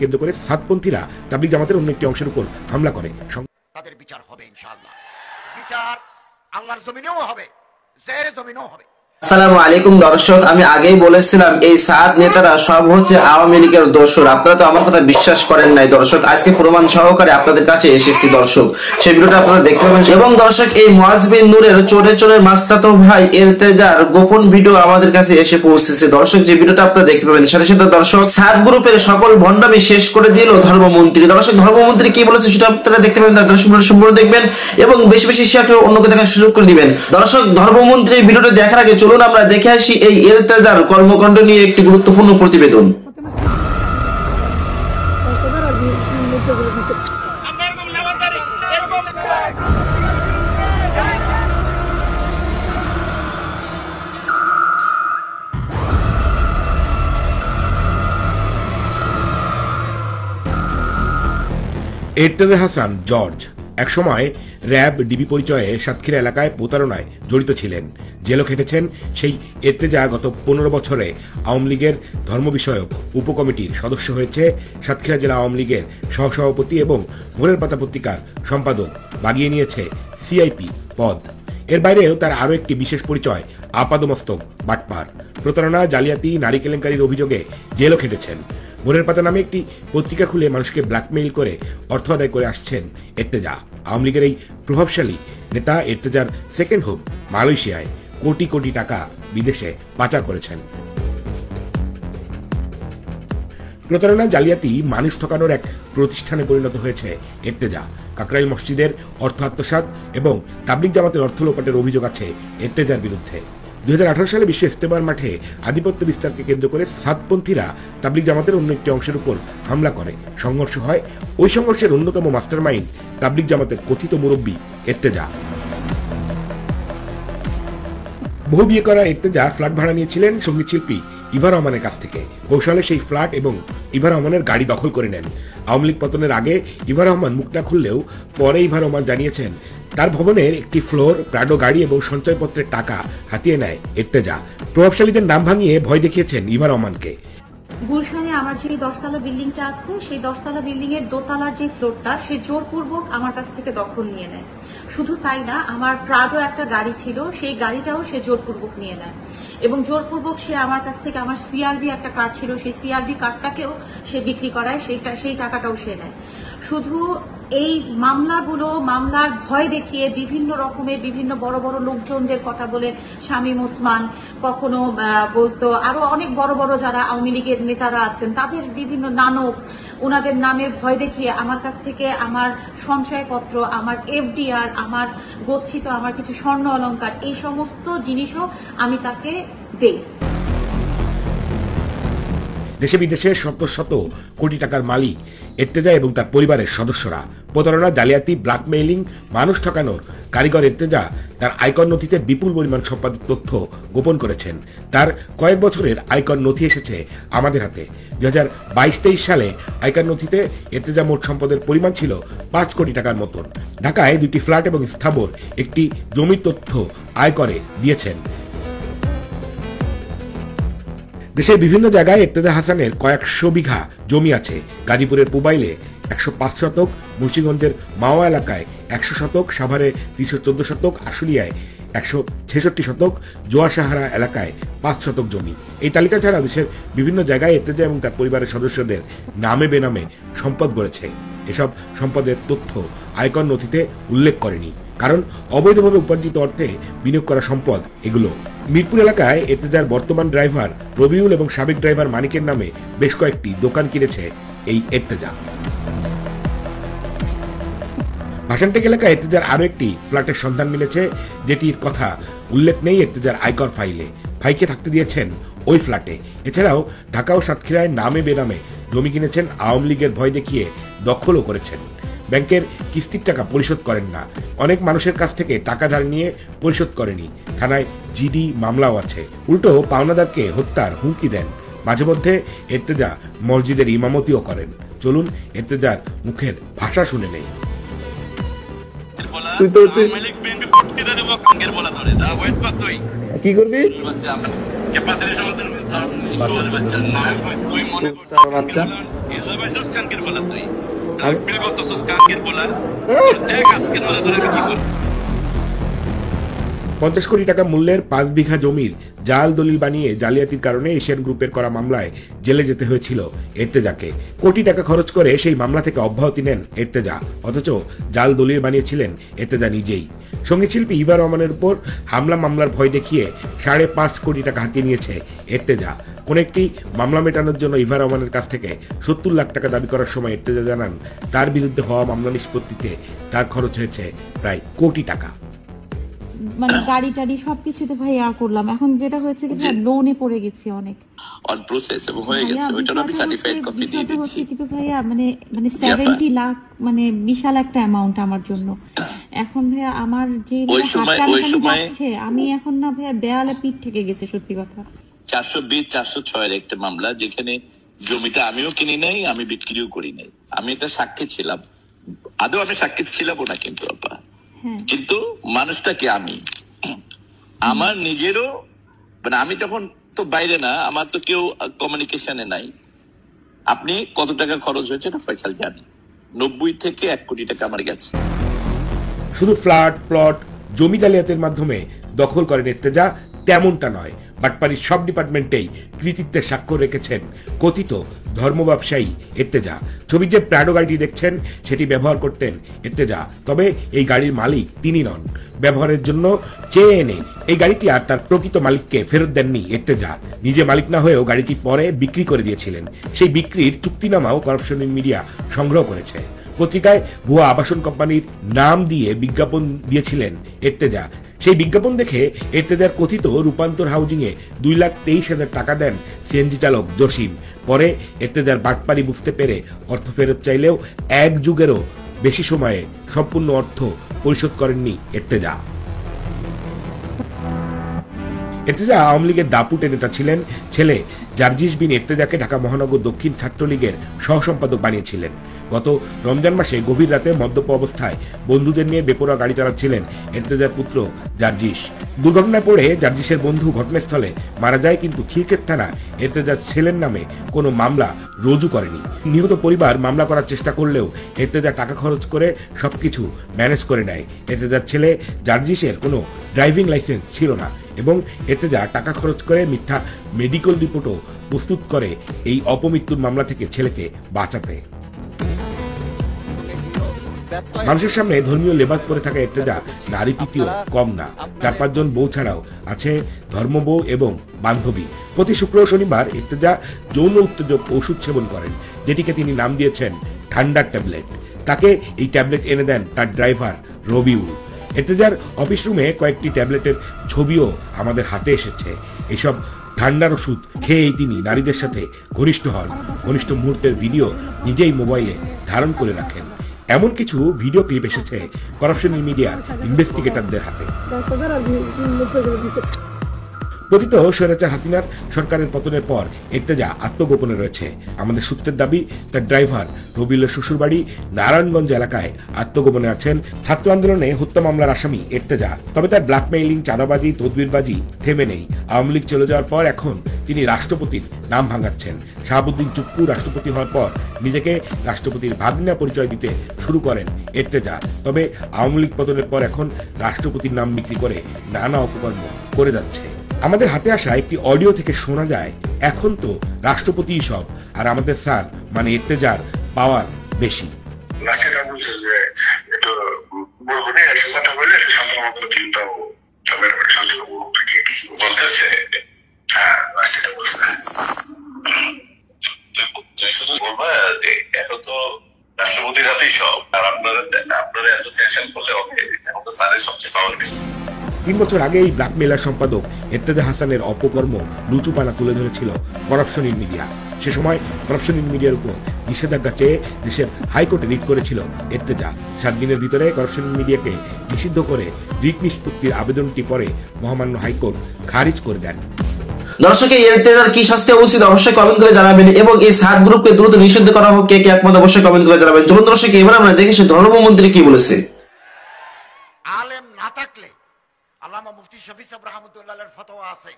কেন্দ্র করে সাতপন্থীরা তাবলিগ জামাতের অন্য একটি অংশের উপর হামলা করে। তাদের বিচার হবে ইনশাআল্লাহ, বিচার আল্লাহর জমিনেও হবে, জাহের জমিনেও হবে। আসসালামু আলাইকুম দর্শক, আমি আগেই বলেছিলাম এই সাত নেতারা সব হচ্ছে আওয়ামী লীগের দোসর। আপনারা তো আমার কথা বিশ্বাস করেন নাই দর্শক, আজকে প্রমাণ সহকারে আপনাদের কাছে এসেছি দর্শক, সেই ভিডিওটা আপনারা দেখতে পাবেন। এবং দর্শক এই মুয়াজ বিন নূরের চোরে চোরে মাস্তাতো ভাই ইরতেজার গোপন ভিডিও আমাদের কাছে এসে পৌঁছেছে দর্শক, যে ভিডিওটা আপনারা দেখতে পাবেন। সাথে সাথে দর্শক সাত গ্রুপের সকল ভণ্ডামি শেষ করে দিল ধর্মমন্ত্রী। দর্শক ধর্মমন্ত্রী কি বলেছে সেটা আপনারা দেখতে পাবেন, তার দর্শক সম্পূর্ণ দেখবেন এবং বেশি বেশি শেয়ার করে অন্যকে দেখার সুযোগ করে দিবেন। দর্শক ধর্মমন্ত্রী ভিডিওটা দেখার আগে চলুন আমরা দেখে আসি এই ইরতেজার কর্মকাণ্ড নিয়ে একটি গুরুত্বপূর্ণ প্রতিবেদন। ইরতেজা হাসান জর্জ একসময় র্যাব ডিবি পরিচয়ে সাতক্ষীরা এলাকায় প্রতারণায় জড়িত ছিলেন। জেলও খেটেছেন সেই ইরতেজা গত 15 বছরে আওয়ামী লীগের ধর্ম বিষয়ক উপকমিটির সদস্য হয়েছে, সাতক্ষীরা জেলা আওয়ামী লীগের সহসভাপতি এবং ভোরের পাতা পত্রিকার সম্পাদক বাগিয়ে নিয়েছে সিআইপি পদ। এর বাইরেও তার আরও একটি বিশেষ পরিচয় আপাদমস্তক বাটপার, প্রতারণা, জালিয়াতি, নারী কেলেঙ্কারির অভিযোগে জেলও খেটেছেন। ভোরের পাতা নামে একটি পত্রিকা খুলে মানুষকে ব্ল্যাকমেইল করে অর্থ আদায় করে আসছেন ইরতেজা। আওয়ামী লীগের এই প্রভাবশালী নেতা ইরতেজার সেকেন্ড হোম মালয়েশিয়ায় কোটি কোটি টাকা বিদেশে পাচার করেছেন। প্রতারণা, জালিয়াতি, মানুষ ঠকানোর এক প্রতিষ্ঠানে পরিণত হয়েছে ইরতেজা। কাকরাইল মসজিদের অর্থ আত্মসাৎ এবং তাবলিগ জামাতের অর্থ লোপাটের অভিযোগ আছে ইরতেজার বিরুদ্ধে। 2018 সালে বিশ্ব ইস্তেমার মাঠে আধিপত্য বিস্তারকে কেন্দ্র করে সাতপন্থীরা তাবলিগ জামাতের অন্য একটি অংশের উপর হামলা করে, সংঘর্ষ হয়। ওই সংঘর্ষের অন্যতম মাস্টারমাইন্ড তাবলিগ জামাতের কথিত মুরব্বী ইরতেজা। বহু বিয়ে করা ইরতেজা ফ্ল্যাট ভাড়া নিয়েছিলেন সঙ্গীত শিল্পী ইভা রহমানের কাছ থেকে। কৌশলে সেই ফ্ল্যাট এবং ইভা রহমানের গাড়ি দখল করে নেন। আওয়ামী লীগ পতনের আগে ইভা রহমান মুখ না খুললেও পরে ইভা রহমান জানিয়েছেন তার ভবনের একটি ফ্লোর, প্রাডো গাড়ি এবং সঞ্চয়পত্রের টাকা হাতিয়ে নেয় ইরতেজা। প্রভাবশালীদের নাম ভাঙিয়ে ভয় দেখিয়েছেন ইভা রহমানকে। গুলশানে আমার যে 10তলা বিল্ডিংটা আছে, সেই 10তলা বিল্ডিং এর দোতলার যে ফ্লোরটা সে জোরপূর্বক আমার কাছ থেকে দখল নিয়ে নেয়। শুধু তাই না, আমার প্রাডো একটা গাড়ি ছিল, সেই গাড়িটাও সে জোরপূর্বক নিয়ে নেয় এবং জোরপূর্বক সে আমার কাছ থেকে আমার সিআরবি একটা কার্ড ছিল, সেই সিআরবি কার্ডটাকেও সে বিক্রি করায়, সেই টাকাটাও সে নেয়। শুধু এই মামলার ভয় দেখিয়ে বিভিন্ন রকমের বিভিন্ন বড় বড় লোকজনদের কথা বলে, শামীম ওসমান কখনো বলতো, আরো অনেক বড় বড় যারা আওয়ামী লীগের নেতারা আছেন তাদের বিভিন্ন নানক, ওনাদের নামের ভয় দেখিয়ে আমার কাছ থেকে আমার সঞ্চয়পত্র, আমার এফডিআর, আমার গচ্ছিত আমার কিছু স্বর্ণ অলংকার, এই সমস্ত জিনিসও আমি তাকে দেই। দেশে বিদেশে শত শত কোটি টাকার মালিক ইরতেজা এবং তার পরিবারের সদস্যরা। প্রতারণা, জালিয়াতি, ব্ল্যাকমেইলিং, মানুষ ঠকানোর কারিগর ইরতেজা তার আয়কর নথিতে বিপুল পরিমাণ সম্পাদিত তথ্য গোপন করেছেন। তার কয়েক বছরের আয়কর নথি এসেছে আমাদের হাতে। 2022-23 সালে আয়কর নথিতে ইরতেজা মোট সম্পদের পরিমাণ ছিল 5 কোটি টাকার মতন। ঢাকায় 2টি ফ্ল্যাট এবং স্থাবর একটি জমির তথ্য আয়করে দিয়েছেন। দেশের বিভিন্ন জায়গায় ইরতেজা হাসানের কয়েকশো বিঘা জমি আছে। গাজীপুরের পুবাইলে 105 শতক, মুন্সিগঞ্জের মাওয়া এলাকায় 100 শতক, সাভারে 314 শতক, আশুলিয়ায় 166 শতক, জোয়ারসাহারা এলাকায় 5 শতক জমি। এই তালিকা ছাড়া দেশের বিভিন্ন জায়গায় ইরতেজা এবং তার পরিবারের সদস্যদের নামে বেনামে সম্পদ গড়েছে। এসব সম্পদের তথ্য আয়কর নথিতে উল্লেখ করেনি, কারণ অবৈধভাবে উপার্জিত অর্থে বিনিয়োগ করা সম্পদ এগুলো। মিরপুর এলাকায় ইরতেজার বর্তমান ড্রাইভার রবিউল এবং সাবেক ড্রাইভার মানিকের নামে বেশ কয়েকটি দোকান কিনেছে এই ইরতেজা। ভাসানটেক এলাকায় ইরতেজার আরো একটি ফ্ল্যাটের সন্ধান মিলেছে, যেটির কথা উল্লেখ নেই ইরতেজার আয়কর ফাইলে। ভাইকে থাকতে দিয়েছেন ওই ফ্ল্যাটে। এছাড়াও ঢাকা ও সাতক্ষীরায় নামে বেনামে জমি কিনেছেন, আওয়ামী লীগের ভয় দেখিয়ে দখলও করেছেন। ব্যাংকের কিস্তির টাকা পরিশোধ করেন না, অনেক মানুষের কাছ থেকে টাকা ধার নিয়ে পরিশোধ করেনি। থানায় জিডি মামলাও আছে। উল্টো পাওনাদারকে হত্যার হুমকি দেন। মাঝে মধ্যে ইরতেজা মসজিদের ইমামতিও করেন। চলুন ইরতেজার মুখের ভাষা শুনে নেই। কি করবি? বাচ্চা 50 কোটি টাকা মূল্যের 5 বিঘা জমির জাল দলিল বানিয়ে জালিয়াতির কারণে এশিয়ান গ্রুপের করা মামলায় জেলে যেতে হয়েছিল এর্তেজাকে। কোটি টাকা খরচ করে সেই মামলা থেকে অব্যাহতি নেন এর্তেজা, অথচ জাল দলিল বানিয়েছিলেন এর্তেজা নিজেই। সঙ্গীতশিল্পী ইভা রহমানের উপর মামলার ভয় দেখিয়ে 5.5 কোটি টাকা হাতিয়ে নিয়েছে এর্তেজা। কোন একটি মামলা মেটানোর জন্য ইভা রহমানের কাছ থেকে 70 লাখ টাকা দাবি করার সময় এর্তেজা জানান তার বিরুদ্ধে হওয়া মামলা নিষ্পত্তিতে তার খরচ হয়েছে প্রায় কোটি টাকা। মানে গাড়ি টাড়ি সবকিছু তো ভাই করলাম, এখন যেটা হয়েছে কি লোনে পড়ে গেছি অনেক অন প্রসেস এবং হয়ে গেছে, ওইটা আমি সার্টিফাইড কপি দিয়ে দিচ্ছি। কিন্তু ভাইয়া মানে 70 লাখ মানে বিশাল একটা অ্যামাউন্ট আমার জন্য। এখন ভাইয়া আমার যে ওই সময় আমি এখন না ভাইয়া দেয়ালে পিঠ থেকে গেছে সত্যি কথা। 420-406 এর একটা মামলা, যেখানে জমিটা আমিও কিনি নাই, আমি বিক্রিও করি নাই, আমি এটা সাক্ষী ছিলাম। আদৌ আমি সাক্ষী ছিলাম না কিন্তু আপা, কিন্তু মানুষটাকে আমি আমার নিজেরও মানে আমি তখন তো বাইরে না, আমার তো কেউ কমিউনিকেশনে নাই। আপনি কত টাকা খরচ হয়েছে না ফয়সাল জানি, 90 থেকে 1 কোটি টাকা আমার গেছে। শুধু ফ্ল্যাট প্লট জমি জালিয়াতের মাধ্যমে দখল করেন এর্তেজা তেমনটা নয়, বাটপাড়ির সব ডিপার্টমেন্টেই কৃতিত্বের স্বাক্ষর রেখেছেন কথিত ধর্ম ব্যবসায়ী এর্তেজা। ছবির যে প্রাডো গাড়িটি দেখছেন সেটি ব্যবহার করতেন এর্তেজা, তবে এই গাড়ির মালিক তিনি নন। ব্যবহারের জন্য চেয়ে এনে এই গাড়িটি আর তার প্রকৃত মালিককে ফেরত দেননি এর্তেজা। নিজে মালিক না হয়েও গাড়িটি পরে বিক্রি করে দিয়েছিলেন। সেই বিক্রির চুক্তিনামাও করাপশন মিডিয়া সংগ্রহ করেছে। পত্রিকায় ভুয়া আবাসন কোম্পানির নাম দিয়ে বিজ্ঞাপন দিয়েছিলেন এর্তেজা। সেই বিজ্ঞাপন দেখে এর্তেজার কথিত রূপান্তর হাউজিং এ 2,23,000 টাকা দেন সিএনজি চালক জসিম। পরে এর্তেজার বাটপাড়ি বুঝতে পেরে অর্থ ফেরত চাইলেও 1 যুগেরও বেশি সময়ে সম্পূর্ণ অর্থ পরিশোধ করেননি এর্তেজা। এর্তেজা আওয়ামী লীগের দাপুটে নেতা ছিলেন। ছেলে জার্জিস বিন এর্তেজাকে ঢাকা মহানগর দক্ষিণ ছাত্রলীগের সহসম্পাদক বানিয়েছিলেন। গত রমজান মাসে গভীর রাতে মদ্যপ অবস্থায় বন্ধুদের নিয়ে বেপরোয়া গাড়ি চালাচ্ছিলেন এর্তেজার পুত্র জার্জিস। দুর্ঘটনায় পড়ে জার্জিসের বন্ধু ঘটনাস্থলে মারা যায়, কিন্তু খিলক্ষেত থানা এর্তেজার ছেলের নামে কোনো মামলা রুজু করেনি। নিহত পরিবার মামলা করার চেষ্টা করলেও এর্তেজা টাকা খরচ করে সবকিছু ম্যানেজ করে নেয়। এর্তেজার ছেলে জার্জিসের কোনো ড্রাইভিং লাইসেন্স ছিল না এবং এর্তেজা টাকা খরচ করে মিথ্যা মেডিকেল রিপোর্টও প্রস্তুত করে এই অপমৃত্যুর মামলা থেকে ছেলেকে বাঁচাতে। মানুষের সামনে ধর্মীয় লেবাস পরে থাকা এর্তেজা নারী প্রীতিও কম না। 4-5 জন বউ ছাড়াও আছে ধর্ম বউ এবং বান্ধবী। প্রতি শুক্র ও শনিবার এর্তেজা যৌন উত্তেজক ওষুধ সেবন করেন, যেটিকে তিনি নাম দিয়েছেন ঠান্ডার ট্যাবলেট। তাকে এই ট্যাবলেট এনে দেন তার ড্রাইভার রবিউল। এর্তেজার অফিস রুমে কয়েকটি ট্যাবলেটের ছবিও আমাদের হাতে এসেছে। এসব ঠান্ডার ওষুধ খেয়েই তিনি নারীদের সাথে ঘনিষ্ঠ হন। ঘনিষ্ঠ মুহূর্তের ভিডিও নিজেই মোবাইলে ধারণ করে রাখেন। এমন কিছু ভিডিও ক্লিপ এসেছে করাপশন মিডিয়ার ইনভেস্টিগেটরদের হাতে। পতিত স্বৈরাচার হাসিনার সরকারের পতনের পর এর্তেজা আত্মগোপনে রয়েছে। আমাদের সূত্রের দাবি তার ড্রাইভার রবিউলের শ্বশুরবাড়ি নারায়ণগঞ্জ এলাকায় আত্মগোপনে আছেন। ছাত্র আন্দোলনে হত্যা মামলার আসামি এর্তেজা, তবে তার ব্ল্যাকমেইলিং, চাঁদাবাজি, তদবিরবাজি থেমে নেই। আওয়ামী লীগ চলে যাওয়ার পর এখন তিনি রাষ্ট্রপতির নাম ভাঙাচ্ছেন। শাহাবুদ্দিন চুপ্পু রাষ্ট্রপতি হওয়ার পর নিজেকে রাষ্ট্রপতির ভাগ্না পরিচয় দিতে শুরু করেন এর্তেজা, তবে আওয়ামী লীগ পতনের পর এখন রাষ্ট্রপতির নাম বিক্রি করে নানা অপকর্ম করে যাচ্ছে। আমাদের হাতে আসা একটি অডিও থেকে শোনা যায়, এখন তো রাষ্ট্রপতিই সব, আর আমাদের স্যার মানে এর্তেজার পাওয়ার বেশি। এখন তো রাষ্ট্রপতির হাতেই সব, আর আপনারা এত টেনশন করলে হবে, এখন তো স্যারের সবচেয়ে পাওয়ার বেশি। 3 বছর আগে এই ব্ল্যাকমেলার সম্পাদক এর্তেজা হাসানের অপকর্ম লুচুপানা তুলে ধরেছিল করাপশন মিডিয়া। সে সময় করাপশন মিডিয়ার উপর নিষেধাজ্ঞা চেয়ে দেশের হাইকোর্টে রিট করেছিল এর্তেজা। 7 দিনের ভিতরে করাপশন মিডিয়াকে নিষিদ্ধ করে রিট নিষ্পত্তির আবেদনটি পরে মহামান্য হাইকোর্ট খারিজ করে দেন। দর্শক, এই এর্তেজার কি শাস্তি উচিত অবশ্যই কমেন্ট করে জানাবেন এবং এই 7 গ্রুপকে দ্রুত নিষিদ্ধ করা হোক কে কে একমত অবশ্যই কমেন্ট করে জানাবেন। চলুন দর্শক, এবার আমরা দেখি সে ধর্মমন্ত্রী কি বলেছে। আলেম না থাকলে আল্লামা মুফতি শফি সাহেব রাহমাতুল্লাহ আলাইহির ফতোয়া আছে,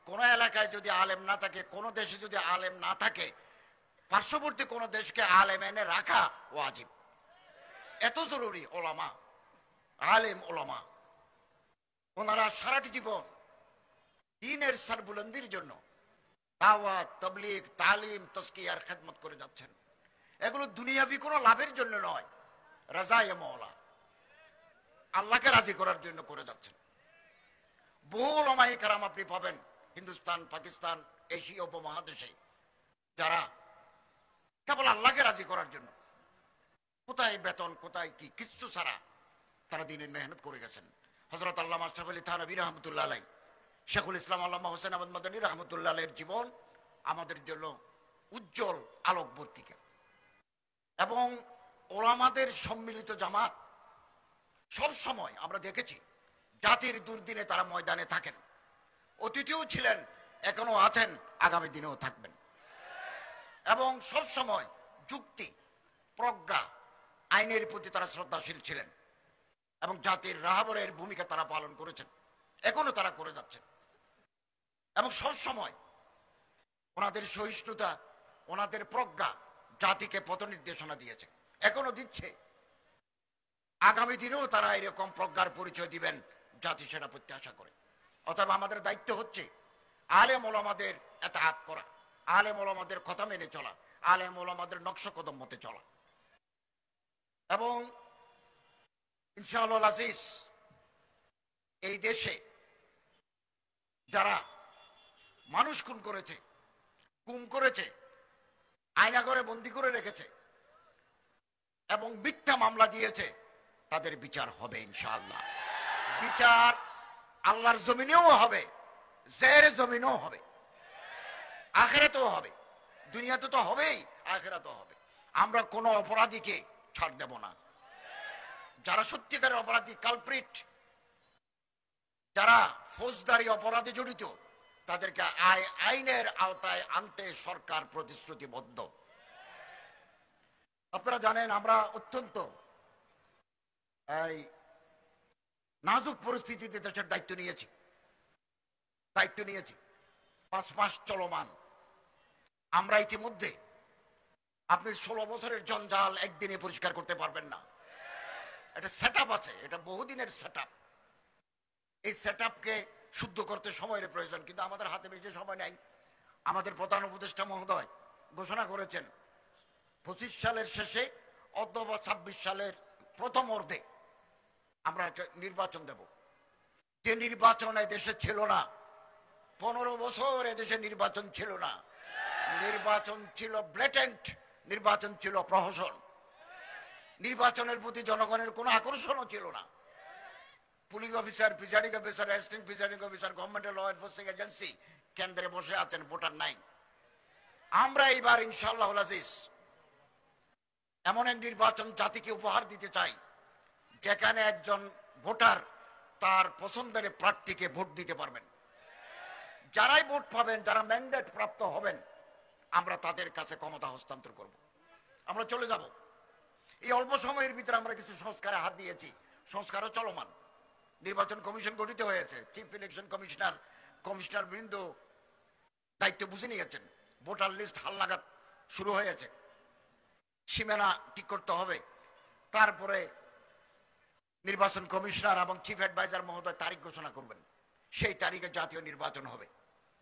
কোন এলাকায় যদি আলেম না থাকে, কোন দেশে যদি আলেম না থাকে, পার্শ্ববর্তী কোন দেশকে আলেম এনে রাখা ওয়াজিব। এত জরুরি ওলামা, আলেম ওলামা। ওনারা সারাটি জীবন দ্বীনের সরবুলন্দির জন্য দাওয়াত, তাবলীগ, তালিম, তাজকিয়ার খেদমত করে যাচ্ছেন। এগুলো দুনিয়াবি কোনো লাভের জন্য নয়, রাজায়ে মওলা, আল্লাহকে রাজি করার জন্য করে যাচ্ছেন। বহু ওলামায়ে কেরাম আপনি পাবেন হিন্দুস্তান, পাকিস্তান, এশিয়া উপমহাদেশে, যারা কেবল আল্লাহকে রাজি করার জন্য, কোথায় বেতন, কোথায় কি, কিচ্ছু ছাড়া তারা দিনের মেহনত করে গেছেন। হযরত আল্লামা আশরাফ আলী থানভী রাহমাতুল্লাহ আলাইহি, শেখুল ইসলাম আল্লামা হোসেন আহমদ মাদানী রাহমাতুল্লাহ আলাইহির জীবন আমাদের জন্য উজ্জ্বল আলোকবর্তিকা। এবং ওলামাদের সম্মিলিত জামাত সব সময় আমরা দেখেছি জাতির দুর্দিনে তারা ময়দানে থাকেন, অতীতেও ছিলেন, এখনো আছেন, আগামী দিনেও থাকবেন। এবং সব সময় যুক্তি, প্রজ্ঞা, আইনের প্রতি তারা শ্রদ্ধাশীল ছিলেন এবং জাতির রাহবরের ভূমিকা তারা পালন করেছেন, এখনো তারা করে যাচ্ছেন। এবং সব সময় ওনাদের সহিষ্ণুতা, ওনাদের প্রজ্ঞা জাতিকে পথ নির্দেশনা দিয়েছে, এখনো দিচ্ছে, আগামী দিনেও তারা এরকম প্রজ্ঞার পরিচয় দিবেন, জাতি সেটা প্রত্যাশা করে। অতএব আমাদের দায়িত্ব হচ্ছে আলেম ওলামাদের ইতাআত করা, আলেম ওলামাদের কথা মেনে চলা, আলেম ওলামাদের নকশকদম মতে চলা। এবং ইনশাআল্লাহ আজিজ, এই দেশে যারা মানুষ খুন করেছে, গুম করেছে, আয়নাঘরে বন্দী করে রেখেছে এবং মিথ্যা মামলা দিয়েছে, তাদের বিচার হবে ইনশাআল্লাহ। বিচার আল্লাহর জমিনেও হবে, জের জমিনেও হবে, আখিরাতেও হবে। দুনিয়াতে তো হবেই, আখিরাতেও হবে। আমরা কোন অপরাধীকে ছাড় দেব না। যারা সত্যিকারের অপরাধী, কালপ্রিট, যারা ফৌজদারি অপরাধে জড়িত, তাদেরকে আইনের আওতায় আনতে সরকার প্রতিশ্রুতিবদ্ধ। আপনারা জানেন আমরা অত্যন্ত নাজুক পরিস্থিতিতে দেশের দায়িত্ব নিয়েছি। 5 মাস চলমান। আমরা ইতিমধ্যে, আপনি 16 বছরের জঞ্জাল একদিনে পরিষ্কার করতে পারবেন না। এটা সেটআপ আছে, এটা বহুদিনের সেটআপ। এই সেটআপকে শুদ্ধ করতে সময়ের প্রয়োজন, কিন্তু আমাদের হাতে বেশি সময় নাই। আমাদের প্রধান উপদেষ্টা মহোদয় ঘোষণা করেছেন 25 সালের শেষে অথবা 26 সালের প্রথম অর্ধে আমরা একটা নির্বাচন দেব। যে নির্বাচন দেশে ছিল না, 15 বছর এদেশে নির্বাচন ছিল না। নির্বাচন ছিল ব্লেটেন্ট, নির্বাচন ছিল প্রহসন, নির্বাচনের প্রতি জনগণের কোনো আকর্ষণও ছিল না। Police officer, presiding officer, assistant presiding officer, গভর্নমেন্টের ল এনফোর্সিং এজেন্সি কেন্দ্রে বসে আছেন, ভোটার নাই। আমরা এইবার ইনশাআল্লাহ আজিজ এমন এক নির্বাচন জাতিকে উপহার দিতে চাই, যেখানে একজন ভোটার তার পছন্দের প্রার্থীকে ভোট দিতে পারবেন। যারাই ভোট পাবেন, যারা ম্যান্ডেট প্রাপ্ত হবেন, আমরা তাদের কাছে ক্ষমতা হস্তান্তর করব। আমরা চলে যাব। এই অল্প সময়ের ভিতরে আমরা কিছু সংস্কারে হাত দিয়েছি, সংস্কারও চলমান। নির্বাচন কমিশন গঠিত হয়েছে, চিফ ইলেকশন কমিশনার বৃন্দ দায়িত্ব বুঝে নিয়েছেন। ভোটার লিস্ট হালনাগাদ শুরু হয়েছে, সীমানা ঠিক করতে হবে। তারপরে নির্বাচন কমিশনার এবং চিফ অ্যাডভাইজার মহোদয় তারিখ ঘোষণা করবেন, সেই তারিখে জাতীয় নির্বাচন হবে।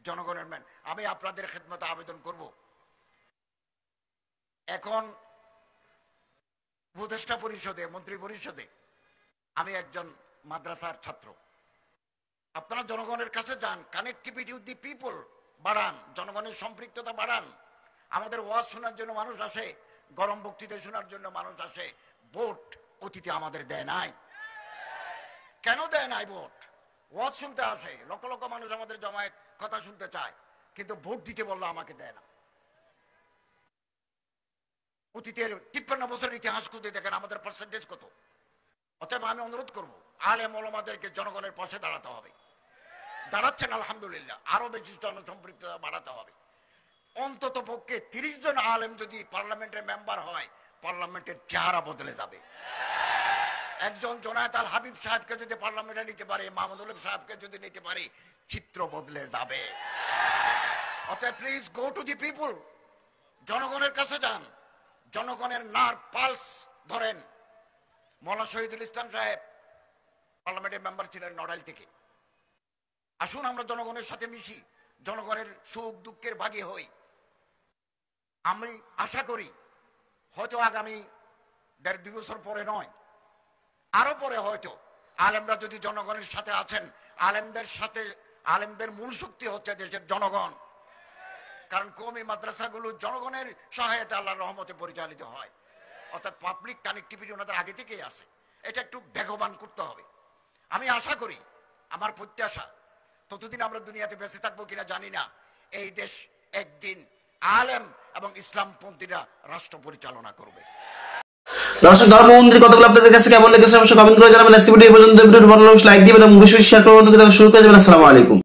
জনগণের ম্যান, আমি আপনাদের খেদমতে আবেদন করব, এখন উপদেষ্টা পরিষদে, মন্ত্রী পরিষদে আমি একজন মাদ্রাসার ছাত্র। আপনারা জনগণের কাছে যান, কানেক্টিভিটি উইথ দি পিপল বাড়ান, জনগণের সম্পৃক্ততা বাড়ান। আমাদের ওয়াজ শোনার জন্য মানুষ আসে, গরম বক্তৃতা শোনার জন্য মানুষ আসে। ভোট অতীতে আমাদের দেয় নাই। কেন দেয় নাই ভোট? ওয়াজ শুনতে আসে, লক্ষ লক্ষ মানুষ আমাদের জমায়েত কথা শুনতে চায়, কিন্তু ভোট দিতে বললে আমাকে দেয় না। অতীতের 53 বছরের ইতিহাস খুঁজে দেখেন আমাদের পার্সেন্টেজ কত। অতএব আমি অনুরোধ করব, আলেম ওলামাদেরকে জনগণের পাশে দাঁড়াতে হবে। দাঁড়াচ্ছেন আলহামদুলিল্লাহ, আরো বেশি জনসম্পৃক্ততা বাড়াতে হবে। অন্তত পক্ষে 30 জন আলেম যদি পার্লামেন্টের মেম্বার হয়, পার্লামেন্টের চেহারা বদলে যাবে। একজন জোনায়েত আল হাবিব সাহেবকে যদি পার্লামেন্টে নিতে পারে, মাহমুদুল হক সাহেবকে যদি নিতে পারে, চিত্র বদলে যাবে। অতএব please go to the people, জনগণের কাছে যান, জনগণের নার পালস ধরেন। মৌলানা শহীদুল ইসলাম সাহেব পার্লামেন্টের মেম্বার ছিলেন নড়াইল থেকে। আসুন আমরা জনগণের সাথে মিশি, জনগণের সুখ দুঃখের ভাগী হই। আমি আশা করি হয়তো আগামী 1.5-2 বছর পরে নয়, আরো পরে হয়তো আলেমরা যদি জনগণের সাথে আছেন, আলেমদের সাথে, আলেমদের মূল শক্তি হচ্ছে দেশের জনগণ। কারণ কওমি মাদ্রাসাগুলো জনগণের সহায়তা আল্লাহর রহমতে পরিচালিত হয়, অর্থাৎ পাবলিক কানেক্টিভিটি ওনাদের আগে থেকেই আছে। এটা একটু বেগবান করতে হবে। আমি আশা করি, আমার প্রত্যাশা, ততদিন আমরা দুনিয়াতে বেঁচে থাকবো কিনা জানি না, এই দেশ একদিন আলেম এবং ইসলামপন্থীরা রাষ্ট্র পরিচালনা করবে। দর্শক, ধর্মমন্দির কতগুলো আপনাদের কাছে কেমন লেগেছে অবশ্যই কমেন্ট করে জানাবেন। আজকে ভিডিও পর্যন্ত, ভিডিওটি ভালো লাগলে লাইক দিবেন এবং বেশি বেশি শেয়ার করুন। শুরু করে দেবেন। আসসালামু আলাইকুম।